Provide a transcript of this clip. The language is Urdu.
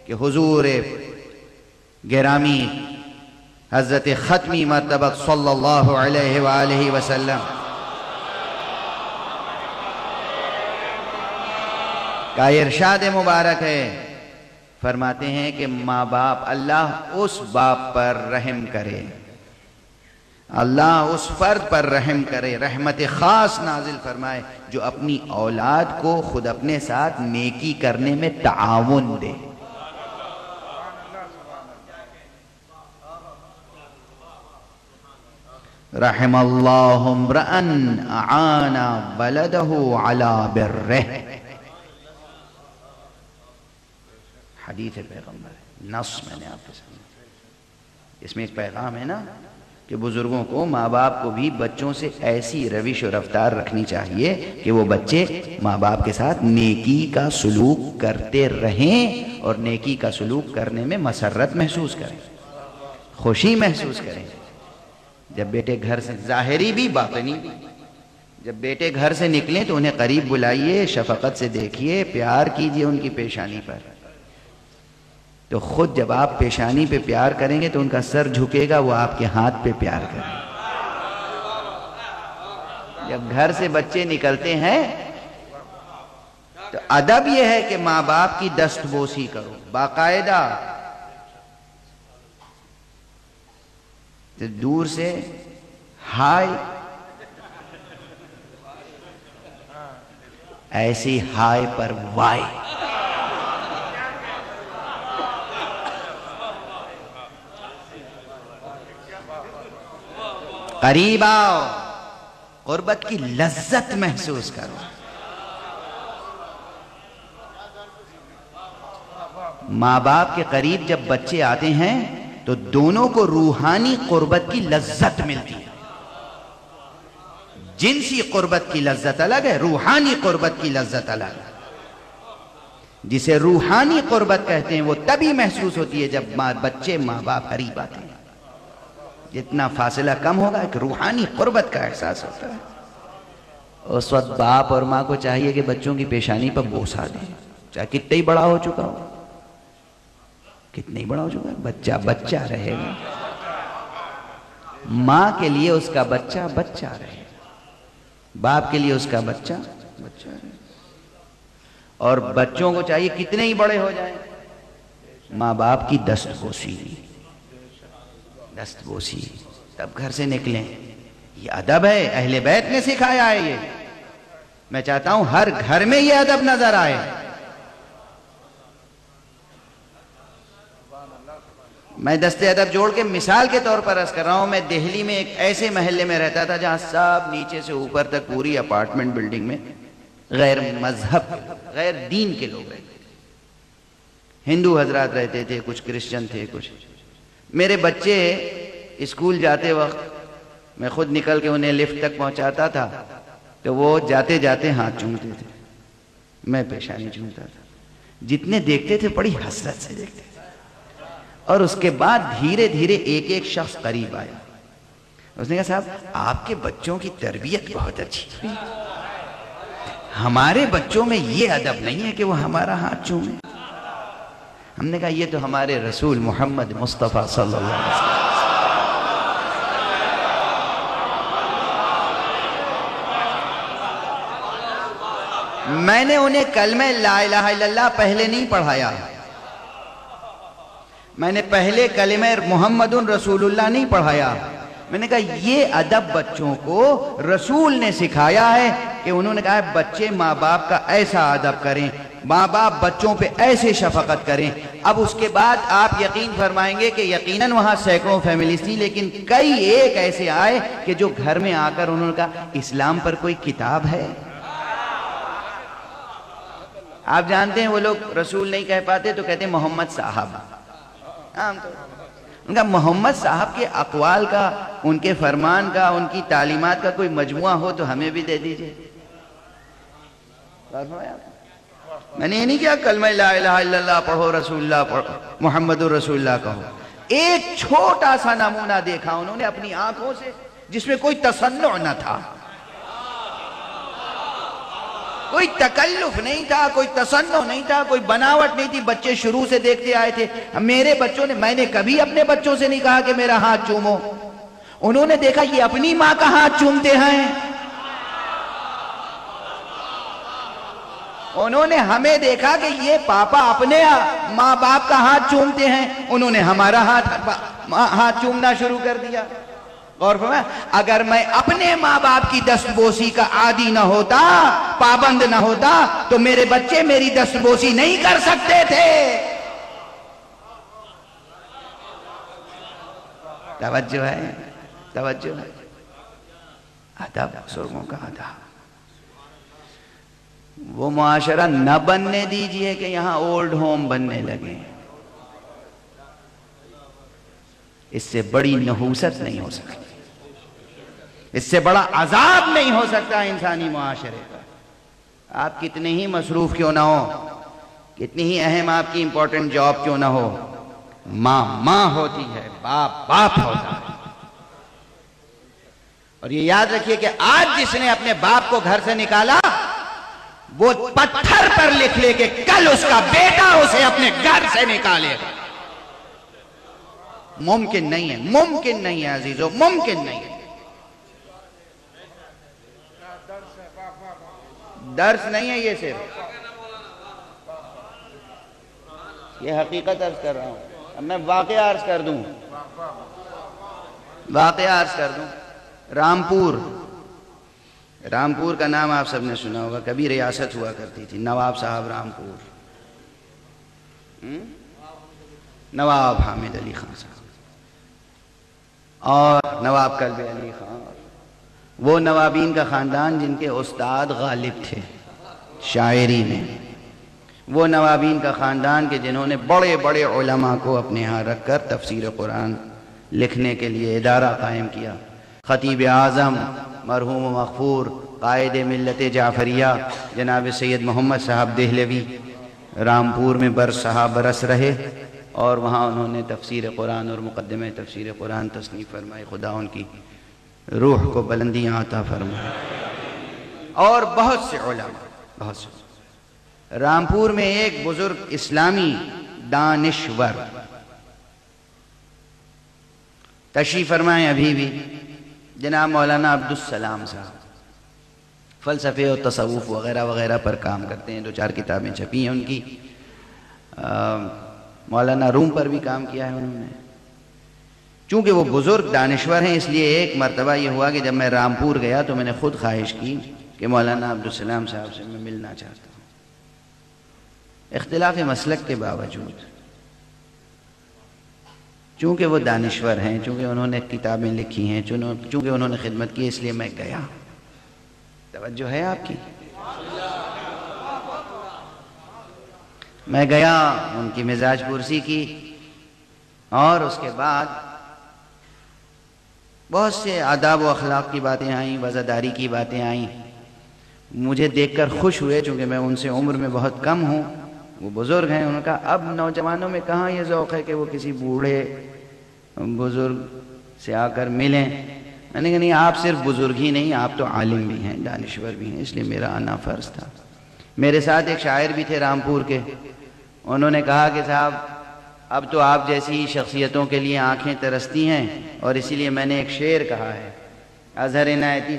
کہ حضور گرامی حضرت ختمی مرتبہ صلی اللہ علیہ وآلہ وسلم کا ارشاد مبارک ہے، فرماتے ہیں کہ ماں باپ، اللہ اس باپ پر رحم کرے، اللہ اس فرد پر رحم کرے، رحمت خاص نازل فرمائے جو اپنی اولاد کو خود اپنے ساتھ نیکی کرنے میں تعاون دے۔ رحم اللہ امرأً اعان ولدہ علی برہ، حدیث پیغمبر ہے، نص میں نے آپ کے سامنے۔ اس میں ایک پیغام ہے نا کہ بزرگوں کو، ماں باپ کو بھی بچوں سے ایسی روش و رفتار رکھنی چاہیے کہ وہ بچے ماں باپ کے ساتھ نیکی کا سلوک کرتے رہیں اور نیکی کا سلوک کرنے میں مسرت محسوس کریں، خوشی محسوس کریں۔ جب بیٹے گھر سے، ظاہری بھی باطنی بھی، جب بیٹے گھر سے نکلیں تو انہیں قریب بلائیے، شفقت سے دیکھیے، پیار کیجئے ان کی پیشانی پر، تو خود جب آپ پیشانی پہ پیار کریں گے تو ان کا سر جھکے گا، وہ آپ کے ہاتھ پہ پیار کریں گے۔ جب گھر سے بچے نکلتے ہیں تو ادب یہ ہے کہ ماں باپ کی دست بوسی کرو باقاعدہ، دور سے ہائے، ایسی ہائے پر وائے، قریب آؤ، قربت کی لذت محسوس کرو۔ ماں باپ کے قریب جب بچے آتے ہیں تو دونوں کو روحانی قربت کی لذت ملتی ہے۔ جنسی قربت کی لذت الگ ہے، روحانی قربت کی لذت الگ ہے۔ جسے روحانی قربت کہتے ہیں وہ تبھی محسوس ہوتی ہے جب بچے ماں باپ قریب آتے ہیں۔ جتنا فاصلہ کم ہوگا ایک روحانی قربت کا احساس ہوتا ہے۔ اس وقت باپ اور ماں کو چاہیے کہ بچوں کی پیشانی پر بوسہ دیں، چاہے کتنا ہی بڑا ہو چکا ہو، کتنا ہی بڑا ہو چکا ہے، بچہ بچہ رہے گا۔ ماں کے لیے اس کا بچہ بچہ رہے گا، باپ کے لیے اس کا بچہ بچہ رہے گا۔ اور بچوں کو چاہیے کتنے ہی بڑے ہو جائیں، ماں باپ کی دست بوسی، دست بوسی، تب گھر سے نکلیں۔ یہ ادب ہے، اہل بیت نے سکھایا ہے۔ یہ میں چاہتا ہوں ہر گھر میں یہ ادب نظر آئے۔ میں دست ادب جوڑ کے مثال کے طور پر عرض کر رہا ہوں، میں دہلی میں ایک ایسے محلے میں رہتا تھا جہاں سب نیچے سے اوپر تک پوری اپارٹمنٹ بلڈنگ میں غیر مذہب، غیر دین کے لوگ رہتے تھے۔ ہندو حضرات رہتے تھے، کچھ کرسچن تھے، کچھ۔ میرے بچے اسکول جاتے وقت میں خود نکل کے انہیں لفٹ تک پہنچاتا تھا تو وہ جاتے جاتے ہاتھ چومتے تھے، میں پیشانی چومتا تھا۔ جتنے دیکھتے تھے بڑی حسرت سے دیکھتے تھے۔ اور اس کے بعد دھیرے دھیرے ایک ایک شخص قریب آیا، اس نے کہا صاحب آپ کے بچوں کی تربیت بہت اچھی ہے، ہمارے بچوں میں یہ ادب نہیں ہے کہ وہ ہمارا ہاتھ چومیں۔ ہم نے کہا یہ تو ہمارے رسول محمد مصطفیٰ صلی اللہ علیہ وسلم، میں نے انہیں کلمہ لا الہ الا اللہ پہلے نہیں پڑھایا، میں نے پہلے کلمہ محمد رسول اللہ نہیں پڑھایا۔ میں نے کہا یہ ادب بچوں کو رسول نے سکھایا ہے کہ انہوں نے کہا بچے ماں باپ کا ایسا ادب کریں، ماں باپ بچوں پہ ایسے شفقت کریں۔ اب اس کے بعد آپ یقین فرمائیں گے کہ یقیناً وہاں سینکڑوں فیملیز تھی، لیکن کئی ایک ایسے آئے کہ جو گھر میں آ کر انہوں نے کہا اسلام پر کوئی کتاب ہے؟ آپ جانتے ہیں وہ لوگ رسول نہیں کہہ پاتے تو کہتے ہیں محمد صاحب۔ ان کا محمد صاحب کے اقوال کا، ان کے فرمان کا، ان کی تعلیمات کا کوئی مجموعہ ہو تو ہمیں بھی دے دیجئے۔ میں نے یہ نہیں کیا کلمہ لا الہ الا اللہ پڑھو، رسول اللہ پڑھو، محمد رسول اللہ کہو۔ ایک چھوٹا سا نمونہ دیکھا انہوں نے اپنی آنکھوں سے جس میں کوئی تصنع نہ تھا۔ کوئی تکلف نہیں تھا، کوئی تصنع نہیں تھا، کوئی بناوٹ نہیں تھی. بچے شروع سے دیکھتے آئے تھے. میرے بچوں نے، میں نے کبھی اپنے بچوں سے نہیں کہا کہ میرا ہاتھ چومو. انہوں نے دیکھا یہ اپنی ماں کا ہاتھ چومتے ہیں. انہوں نے ہمیں دیکھا کہ یہ پاپا اپنے ماں باپ کا ہاتھ چومتے ہیں. انہوں نے ہمارا ہاتھ چومنا شروع کر دیا. غور فرمائیں، اگر میں اپنے ماں باپ کی دستبوسی کا عادی نہ ہوتا، پابند نہ ہوتا، تو میرے بچے میری دستبوسی نہیں کر سکتے تھے. توجہ ہے، توجہ ہے. ادب، بزرگوں کا ادب. وہ معاشرہ نہ بننے دیجئے کہ یہاں اولڈ ہوم بننے لگے. اس سے بڑی نحوست نہیں ہو سکتی، اس سے بڑا عذاب نہیں ہو سکتا انسانی معاشرے کا. آپ کتنے ہی مصروف کیوں نہ ہو، کتنی ہی اہم آپ کی امپورٹنٹ جاب کیوں نہ ہو، ماں ماں ہوتی ہے، باپ باپ ہوتا ہے. اور یہ یاد رکھیے کہ آج جس نے اپنے باپ کو گھر سے نکالا، وہ پتھر پر لکھ لے کہ کل اس کا بیٹا اسے اپنے گھر سے نکالے گا. ممکن نہیں ہے، ممکن نہیں ہے عزیزو، ممکن نہیں ہے. درس نہیں ہے یہ، صرف یہ حقیقت عرض کر رہا ہوں. اب میں واقعہ عرض کر دوں، واقعہ عرض کر دوں. رامپور کا نام آپ سب نے سنا ہوگا. کبھی ریاست ہوا کرتی تھی، نواب صاحب رامپور، نواب حامد علی خان صاحب اور نواب کلب علی خان. وہ نوابین کا خاندان جن کے استاد غالب تھے شاعری میں. وہ نوابین کا خاندان کے جنہوں نے بڑے بڑے علماء کو اپنے ہاں رکھ کر تفسیر قرآن لکھنے کے لیے ادارہ قائم کیا. خطیب اعظم مرحوم و مغفور قائد ملت جعفریہ جناب سید محمد صاحب دہلوی رامپور میں برس رہے، اور وہاں انہوں نے تفسیر قرآن اور مقدمہ تفسیر قرآن تصنیف فرمائے. خدا ان کی روح کو بلندیاں عطا فرمائے. اور بہت سے علماء، بہت سے. رامپور میں ایک بزرگ اسلامی دانشور تشریف فرمائیں ابھی بھی، جناب مولانا عبدالسلام صاحب. فلسفے اور تصوف وغیرہ وغیرہ پر کام کرتے ہیں. 2-4 کتابیں چھپی ہیں ان کی. مولانا روم پر بھی کام کیا ہے انہوں نے. چونکہ وہ بزرگ دانشور ہیں، اس لیے ایک مرتبہ یہ ہوا کہ جب میں رامپور گیا تو میں نے خود خواہش کی کہ مولانا عبدالسلام صاحب سے میں ملنا چاہتا ہوں. اختلاف مسلک کے باوجود، چونکہ وہ دانشور ہیں، چونکہ انہوں نے کتابیں لکھی ہیں، چونکہ انہوں نے خدمت کی، اس لیے میں گیا. توجہ ہے آپ کی؟ میں گیا، ان کی مزاج پرسی کی، اور اس کے بعد بہت سے آداب و اخلاق کی باتیں آئیں، وزاداری کی باتیں آئیں. مجھے دیکھ کر خوش ہوئے، چونکہ میں ان سے عمر میں بہت کم ہوں. وہ بزرگ ہیں. انہوں نے کہا اب نوجوانوں میں کہاں یہ ذوق ہے کہ وہ کسی بوڑھے بزرگ سے آ کر ملیں. میں نے کہا نہیں، آپ صرف بزرگ ہی نہیں، آپ تو عالم بھی ہیں، دانشور بھی ہیں، اس لیے میرا آنا فرض تھا. میرے ساتھ ایک شاعر بھی تھے رامپور کے. انہوں نے کہا کہ صاحب اب تو آپ جیسی شخصیتوں کے لیے آنکھیں ترستی ہیں، اور اسی لیے میں نے ایک شعر کہا ہے. اظہر عنایتی